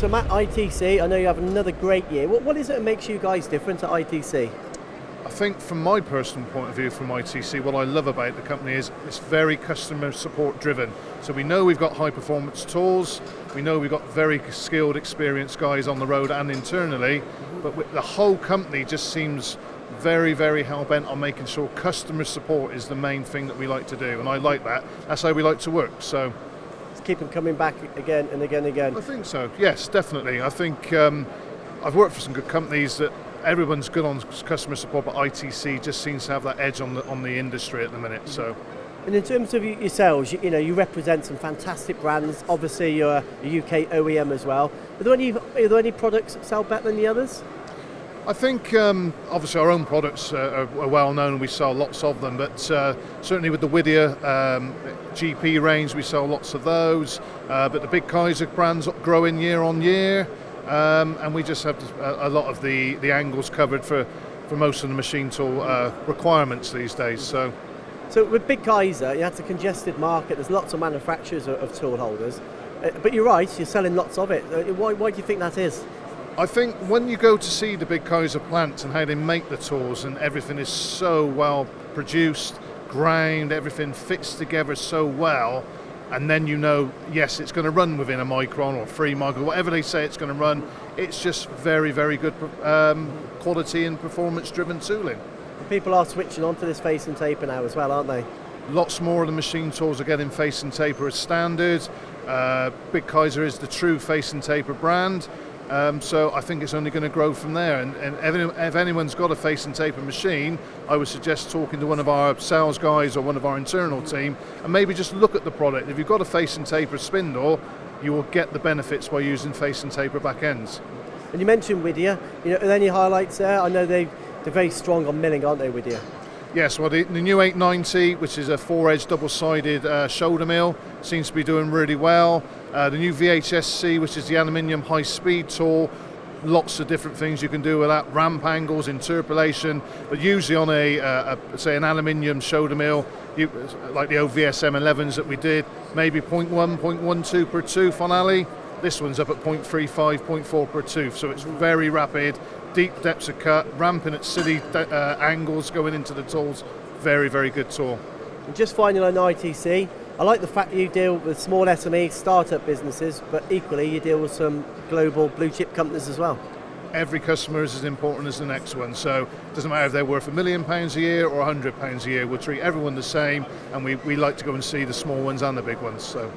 I'm at ITC. I know you have another great year. What is it that makes you guys different at ITC? I think from my personal point of view from ITC, what I love about the company is it's very customer support driven. So we know we've got high performance tools, we know we've got very skilled, experienced guys on the road and internally, but the whole company just seems very, very hell-bent on making sure customer support is the main thing that we like to do, and I like that. That's how we like to work. So keep them coming back again and again and again. I think so, yes, definitely. I think I've worked for some good companies that everyone's good on customer support, but ITC just seems to have that edge on the industry at the minute. So, and in terms of yourselves, you represent some fantastic brands. Obviously, you're a UK OEM as well. Are there any products that sell better than the others? I think obviously our own products are well known and we sell lots of them, but certainly with the Whittier GP range we sell lots of those, but the big Kaiser brands growing year on year, and we just have a lot of the angles covered for most of the machine tool requirements these days. So with Big Kaiser, it's a congested market. There's lots of manufacturers of tool holders, but you're right, you're selling lots of it. Why do you think that is? I think when you go to see the Big Kaiser plant and how they make the tools, and everything is so well produced, ground, everything fits together so well, and then yes, it's going to run within a micron or 3 micron, whatever they say it's going to run. It's just very, very good quality and performance driven tooling. People are switching on to this face and taper now as well, aren't they? Lots more of the machine tools are getting face and taper as standard. Big Kaiser is the true face and taper brand. So I think it's only going to grow from there, and if anyone's got a face and taper machine, I would suggest talking to one of our sales guys or one of our internal team and maybe just look at the product. If you've got a face and taper spindle, you will get the benefits by using face and taper back ends. And you mentioned Whittier, are there any highlights there? I know they're very strong on milling, aren't they, Whittier? Yes, well the new 890, which is a 4-edge double-sided shoulder mill, seems to be doing really well. The new VHSC, which is the aluminium high-speed tool, lots of different things you can do with that, ramp angles, interpolation, but usually on say an aluminium shoulder mill, like the old VSM11s that we did, maybe 0.1, 0.12 per tooth on alley. This one's up at 0.35, 0.4 per tooth, so it's very rapid, deep depths of cut, ramping at silly angles going into the tools. Very, very good tool. And just finally on ITC, I like the fact that you deal with small SME startup businesses, but equally you deal with some global blue chip companies as well. Every customer is as important as the next one, so it doesn't matter if they're worth £1 million a year or £100 a year, we'll treat everyone the same, and we like to go and see the small ones and the big ones. So.